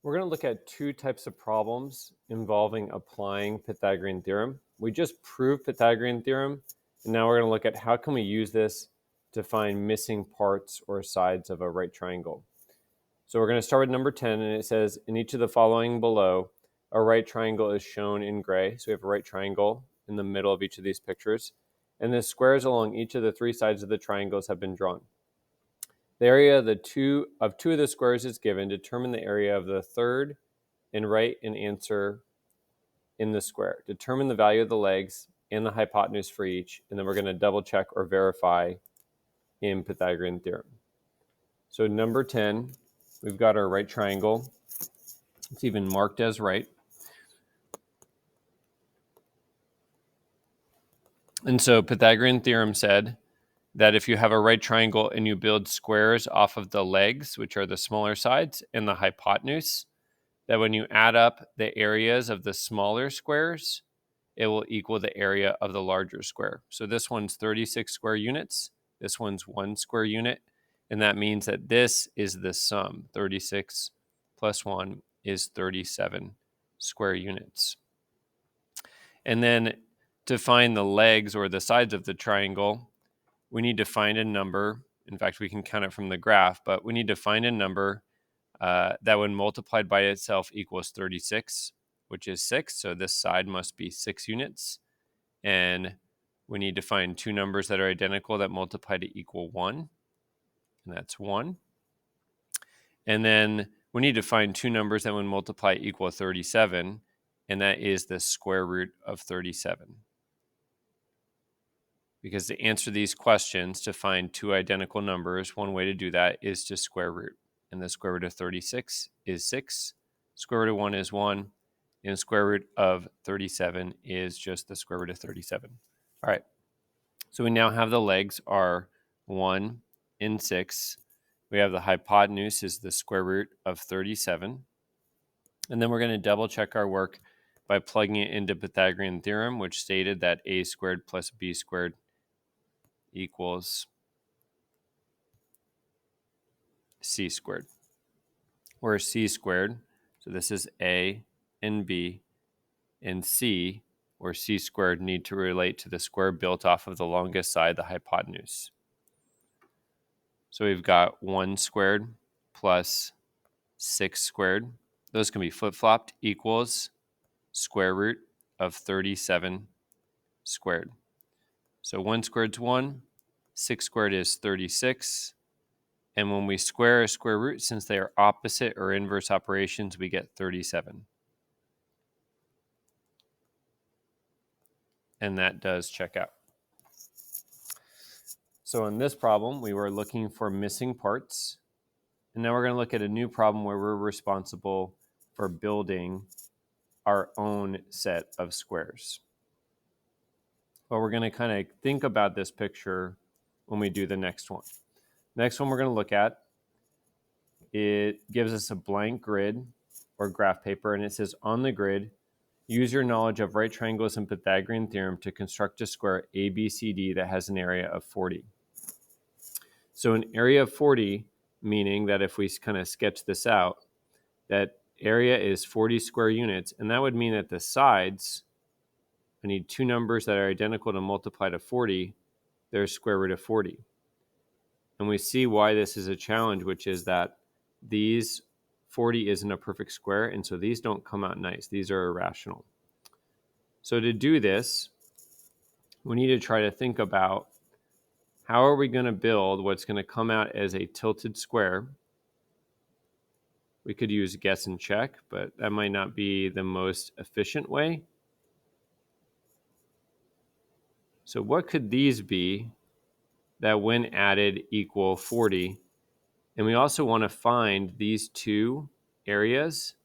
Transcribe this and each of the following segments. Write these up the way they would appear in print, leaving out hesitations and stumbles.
We're going to look at two types of problems involving applying Pythagorean theorem. We just proved Pythagorean theorem, and now we're going to look at how can we use this to find missing parts or sides of a right triangle. So we're going to start with number 10, and it says, in each of the following below, a right triangle is shown in gray. So we have a right triangle in the middle of each of these pictures, and the squares along each of the three sides of the triangles have been drawn. The area of two of the squares is given. Determine the area of the third and write an answer in the square. Determine the value of the legs and the hypotenuse for each, and then we're going to double check or verify in Pythagorean theorem. So number 10, we've got our right triangle. It's even marked as right. And so Pythagorean theorem said that if you have a right triangle and you build squares off of the legs, which are the smaller sides, and the hypotenuse, that when you add up the areas of the smaller squares, it will equal the area of the larger square. So this one's 36 square units. This one's 1 square unit. And that means that this is the sum. 36 plus 1 is 37 square units. And then to find the legs or the sides of the triangle, we need to find a number. In fact, we can count it from the graph, but we need to find a number that when multiplied by itself equals 36, which is 6. So this side must be 6 units. And we need to find two numbers that are identical that multiply to equal 1. And that's 1. And then we need to find two numbers that when multiply equal 37. And that is the square root of 37. Because to answer these questions, to find two identical numbers, one way to do that is to square root. And the square root of 36 is 6. Square root of 1 is 1. And square root of 37 is just the square root of 37. All right. So we now have the legs are 1 and 6. We have the hypotenuse is the square root of 37. And then we're going to double check our work by plugging it into Pythagorean theorem, which stated that a squared plus b squared equals c squared, where c squared, so this is a and b, and c, or c squared, need to relate to the square built off of the longest side, the hypotenuse. So we've got 1 squared plus 6 squared. Those can be flip-flopped, equals square root of 37 squared. So 1 squared is 1, 6 squared is 36. And when we square a square root, since they are opposite or inverse operations, we get 37. And that does check out. So in this problem, we were looking for missing parts. And now we're going to look at a new problem where we're responsible for building our own set of squares. But we're going to kind of think about this picture when we do the next one. Next one we're going to look at, it gives us a blank grid or graph paper, and it says on the grid, use your knowledge of right triangles and Pythagorean theorem to construct a square ABCD that has an area of 40. So an area of 40, meaning that if we kind of sketch this out, that area is 40 square units, and that would mean that the sides, I need two numbers that are identical to multiply to 40, there's square root of 40. And we see why this is a challenge, which is that these 40 isn't a perfect square, and so these don't come out nice. These are irrational. So to do this, we need to try to think about how are we going to build what's going to come out as a tilted square. We could use guess and check, but that might not be the most efficient way. So what could these be that when added equal 40? And we also want to find these two areas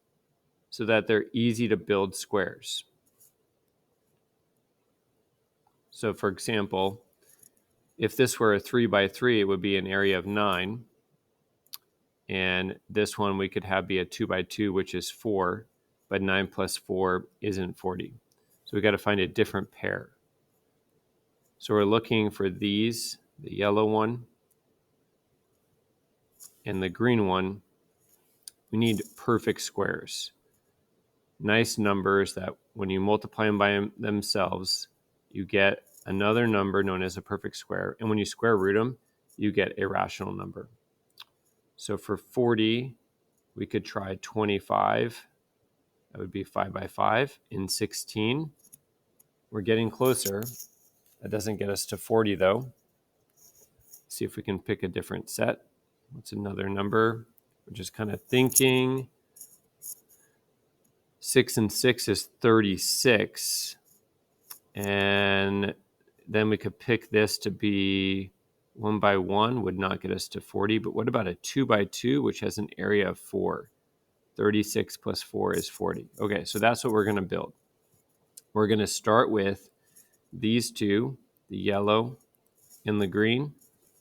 so that they're easy to build squares. So for example, if this were a 3 by 3, it would be an area of 9. And this one we could have be a 2 by 2, which is 4, but 9 plus 4 isn't 40. So we got to find a different pair. So we're looking for these, the yellow one and the green one, we need perfect squares. Nice numbers that when you multiply them by themselves, you get another number known as a perfect square. And when you square root them, you get a rational number. So for 40, we could try 25. That would be 5 by 5. In 16, we're getting closer. That doesn't get us to 40 though. See if we can pick a different set. What's another number? We're just kind of thinking. 6 and 6 is 36. And then we could pick this to be 1 by 1 would not get us to 40. But what about a 2 by 2, which has an area of 4? 36 plus 4 is 40. Okay, so that's what we're going to build. We're going to start with these two, the yellow and the green.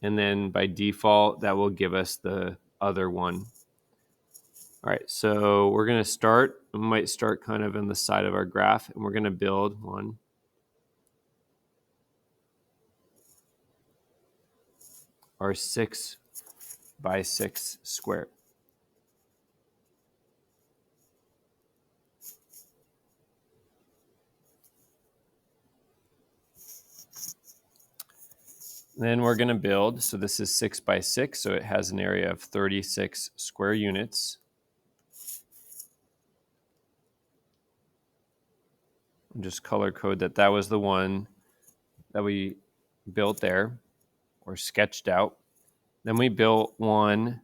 And then by default, that will give us the other one. All right, so we're going to start. We might start kind of on the side of our graph, and we're going to build our 6 by 6 square. Then we're going to build, so this is 6 by 6, so it has an area of 36 square units. I'll just color code that was the one that we built there, or sketched out. Then we built one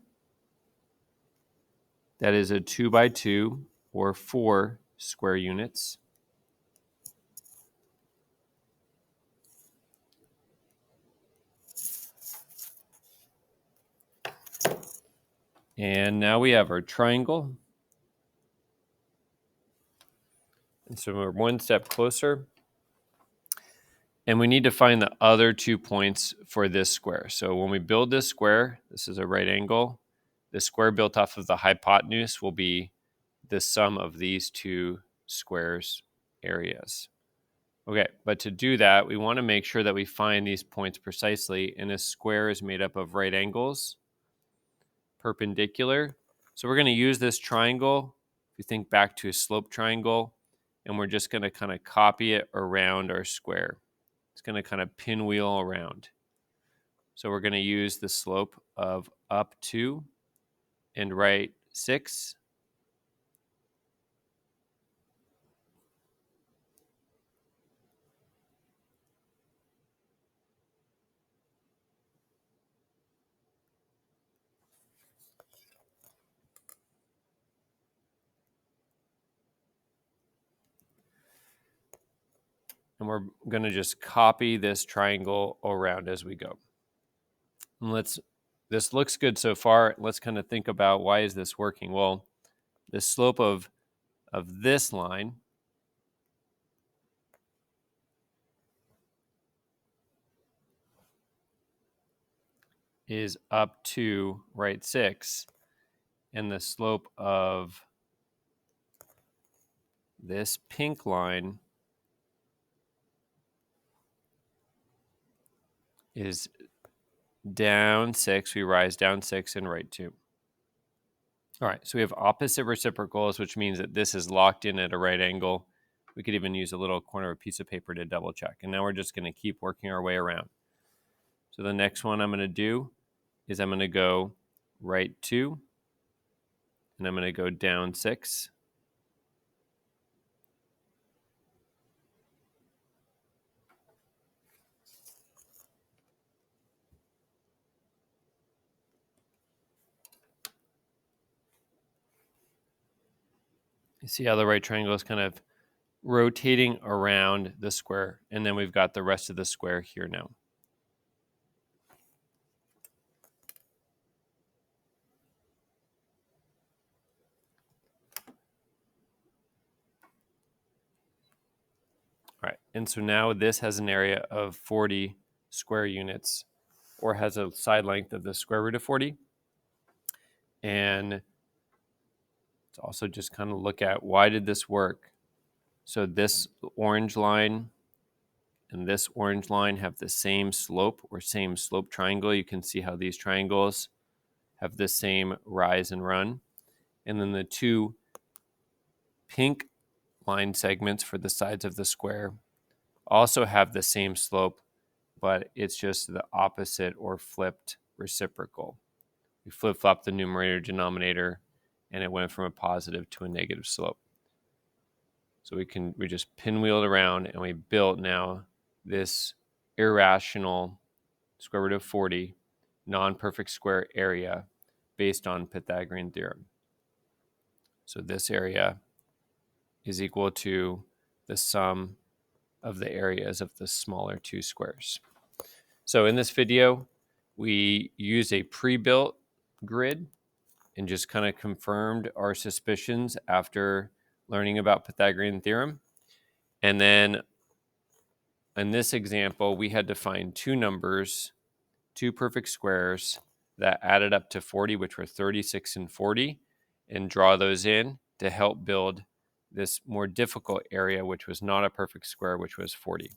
that is a 2 by 2, or 4 square units. And now we have our triangle. And so we're one step closer. And we need to find the other 2 points for this square. So when we build this square, this is a right angle. The square built off of the hypotenuse will be the sum of these 2 squares areas. Okay, but to do that, we want to make sure that we find these points precisely. And a square is made up of right angles, perpendicular. So we're going to use this triangle. If you think back to a slope triangle, and we're just going to kind of copy it around our square. It's going to kind of pinwheel around. So we're going to use the slope of up 2 and right 6. And we're going to just copy this triangle around as we go. And this looks good so far. Let's kind of think about, why is this working? Well, the slope of this line is up to right 6, and the slope of this pink line is down 6. We rise down 6 and right 2. All right, so we have opposite reciprocals, which means that this is locked in at a right angle. We could even use a little corner of a piece of paper to double check. And now we're just going to keep working our way around. So the next one I'm going to do is I'm going to go right 2, and I'm going to go down 6. You see how the right triangle is kind of rotating around the square, and then we've got the rest of the square here now. All right, and so now this has an area of 40 square units, or has a side length of the square root of 40. And let's also just kind of look at, why did this work? So this orange line and this orange line have the same slope, or same slope triangle. You can see how these triangles have the same rise and run. And then the two pink line segments for the sides of the square also have the same slope, but it's just the opposite or flipped reciprocal. We flip-flopped the numerator denominator, and it went from a positive to a negative slope. So we just pinwheeled around, and we built now this irrational square root of 40 non-perfect square area based on Pythagorean theorem. So this area is equal to the sum of the areas of the smaller two squares. So in this video, we use a pre-built grid and just kind of confirmed our suspicions after learning about Pythagorean theorem. And then in this example, we had to find two numbers, two perfect squares that added up to 40, which were 36 and 40, and draw those in to help build this more difficult area, which was not a perfect square, which was 40.